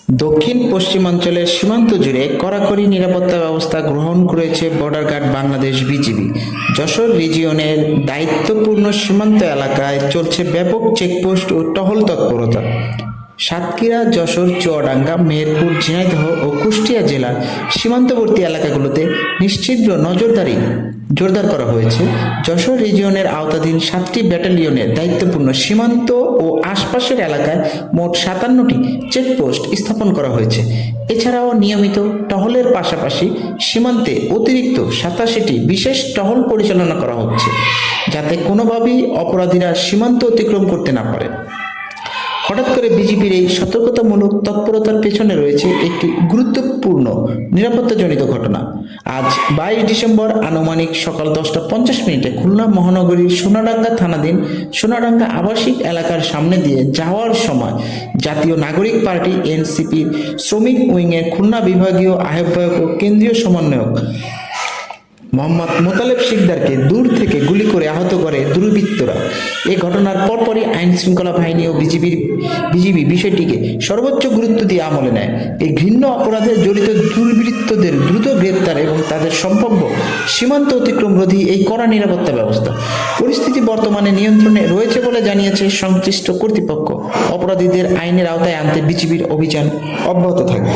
দক্ষিণ পশ্চিমাঞ্চলের সীমান্ত জুড়ে কড়াকড়ি নিরাপত্তা ব্যবস্থা গ্রহণ করেছে border guard Bangladesh BGB. Jessore রিজিয়নের দায়িত্বপূর্ণ সীমান্ত এলাকায় চলছে ব্যাপক চেকপোস্ট ও টহল তৎপরতা। সাতক্ষীরা, যশোর, চুয়াডাঙ্গা, মেহেরপুর, ঝিনাইদহ ও কুষ্টিয়া জেলার সীমান্তবর্তী এলাকাগুলোতে নিশ্ছিদ্র নজরদারি জোরদার করা হয়েছে। যশোর রিজিয়নের আওতাধীন 7টি ব্যাটালিয়নের দায়িত্বপূর্ণ সীমান্ত ও আশপাশের এলাকায় মোট 57টি চেকপোস্ট স্থাপন করা হয়েছে। এছাড়াও নিয়মিত টহলের পাশাপাশি সীমান্তে অতিরিক্ত 87টি বিশেষ টহল পরিচালনা করা হচ্ছে, যাতে কোনোভাবেই অপরাধীরা সীমান্ত অতিক্রম করতে না পারে। হঠাৎ করে বিজিবির এই সতর্কতামূলক তৎপরতার পেছনে রয়েছে একটি গুরুত্বপূর্ণ নিরাপত্তাজনিত ঘটনা। আজ 22 ডিসেম্বর আনুমানিক সকাল 10টা 50 খুলনা মহানগরীর সোনাডাঙ্গা থানাধীন সোনাডাঙ্গা আবাসিক এলাকার সামনে দিয়ে যাওয়ার সময় জাতীয় নাগরিক পার্টি এনসিপির শ্রমিক উইংয়ের খুলনা বিভাগীয় আহ্বায়ক ও কেন্দ্রীয় সমন্বয়ক মোহাম্মদ মোতালেব শিকদারকে দূর থেকে গুলি করে আহত করে দুর্বৃত্তরা। এই ঘটনার পরপরই আইন শৃঙ্খলা বাহিনী ও বিজিবি বিষয়টিকে সর্বোচ্চ গুরুত্ব দিয়ে আমলে নেয়। এই ঘৃণ্য অপরাধে জড়িত দুর্বৃত্তদের দ্রুত গ্রেপ্তার এবং তাদের সম্ভাব্য সীমান্ত অতিক্রম রোধী এই কড়া নিরাপত্তা ব্যবস্থা। পরিস্থিতি বর্তমানে নিয়ন্ত্রণে রয়েছে বলে জানিয়েছে সংশ্লিষ্ট কর্তৃপক্ষ। অপরাধীদের আইনের আওতায় আনতে বিজিবির অভিযান অব্যাহত থাকবে।